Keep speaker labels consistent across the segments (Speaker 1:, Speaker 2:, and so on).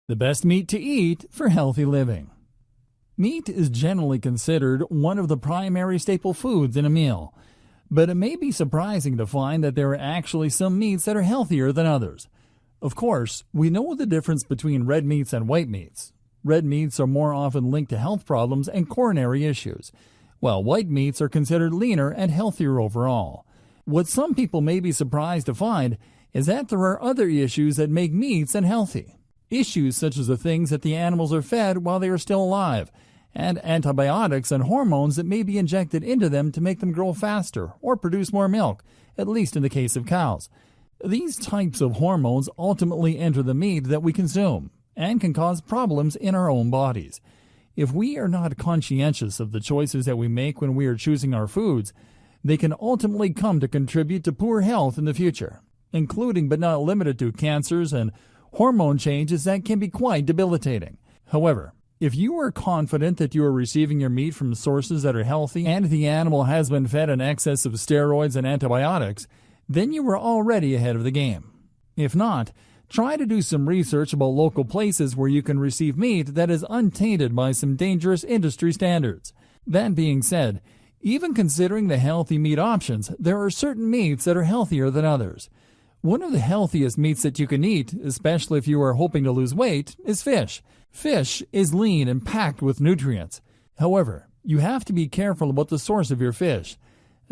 Speaker 1: The best meat to eat for healthy living. Meat is generally considered one of the primary staple foods in a meal, but it may be surprising to find that there are actually some meats that are healthier than others. Of course, we know the difference between red meats and white meats. Red meats are more often linked to health problems and coronary issues, while white meats are considered leaner and healthier overall. What some people may be surprised to find is that there are other issues that make meats unhealthy. Issues such as the things that the animals are fed while they are still alive, and antibiotics and hormones that may be injected into them to make them grow faster or produce more milk, at least in the case of cows. These types of hormones ultimately enter the meat that we consume and can cause problems in our own bodies. If we are not conscientious of the choices that we make when we are choosing our foods, they can ultimately come to contribute to poor health in the future, including but not limited to cancers and hormone changes that can be quite debilitating. However, if you are confident that you are receiving your meat from sources that are healthy and the animal has been fed an excess of steroids and antibiotics, then you are already ahead of the game. If not, try to do some research about local places where you can receive meat that is untainted by some dangerous industry standards. That being said, even considering the healthy meat options, there are certain meats that are healthier than others. One of the healthiest meats that you can eat, especially if you are hoping to lose weight, is fish. Fish is lean and packed with nutrients. However, you have to be careful about the source of your fish.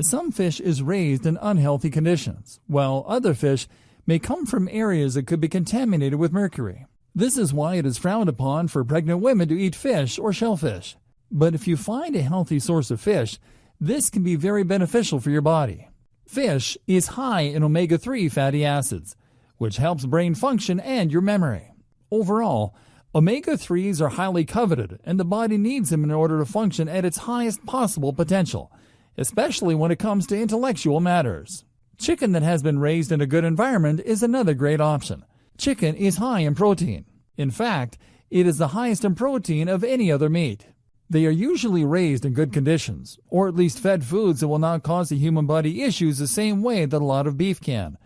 Speaker 1: Some fish is raised in unhealthy conditions, while other fish may come from areas that could be contaminated with mercury. This is why it is frowned upon for pregnant women to eat fish or shellfish. But if you find a healthy source of fish, this can be very beneficial for your body. Fish is high in omega-3 fatty acids, which helps brain function and your memory. Overall, omega-3s are highly coveted, and the body needs them in order to function at its highest possible potential, especially when it comes to intellectual matters. Chicken that has been raised in a good environment is another great option. Chicken is high in protein. In fact, it is the highest in protein of any other meat. They are usually raised in good conditions, or at least fed foods that will not cause the human body issues the same way that a lot of beef can.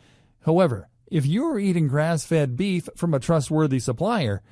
Speaker 1: However, if you are eating grass-fed beef from a trustworthy supplier,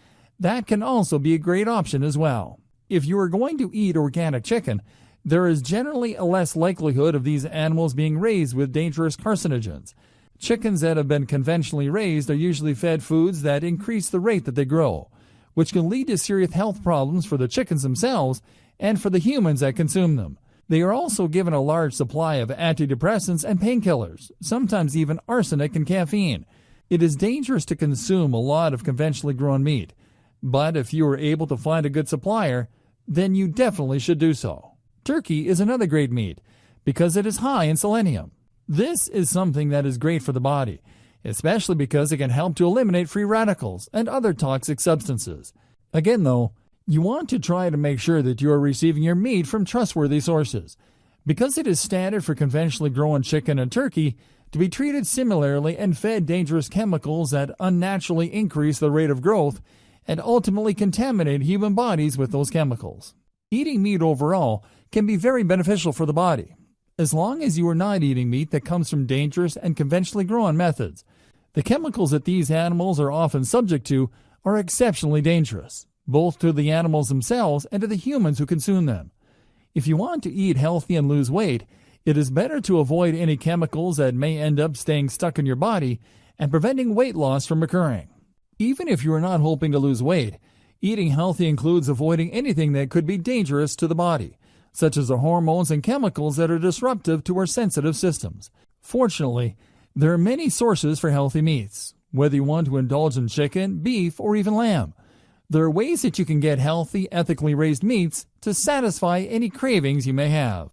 Speaker 1: that can also be a great option as well. If you are going to eat organic chicken, there is generally a less likelihood of these animals being raised with dangerous carcinogens. Chickens that have been conventionally raised are usually fed foods that increase the rate that they grow, which can lead to serious health problems for the chickens themselves and for the humans that consume them. They are also given a large supply of antidepressants and painkillers, sometimes even arsenic and caffeine. It is dangerous to consume a lot of conventionally grown meat, but if you are able to find a good supplier, then you definitely should do so. Turkey is another great meat because it is high in selenium. This is something that is great for the body, especially because it can help to eliminate free radicals and other toxic substances. Again though, you want to try to make sure that you are receiving your meat from trustworthy sources. Because it is standard for conventionally grown chicken and turkey to be treated similarly and fed dangerous chemicals that unnaturally increase the rate of growth and ultimately contaminate human bodies with those chemicals. Eating meat overall can be very beneficial for the body, as long as you are not eating meat that comes from dangerous and conventionally grown methods. The chemicals that these animals are often subject to are exceptionally dangerous, both to the animals themselves and to the humans who consume them. If you want to eat healthy and lose weight, it is better to avoid any chemicals that may end up staying stuck in your body and preventing weight loss from occurring. Even if you are not hoping to lose weight, eating healthy includes avoiding anything that could be dangerous to the body, such as the hormones and chemicals that are disruptive to our sensitive systems. Fortunately, there are many sources for healthy meats, whether you want to indulge in chicken, beef, or even lamb. There are ways that you can get healthy, ethically raised meats to satisfy any cravings you may have.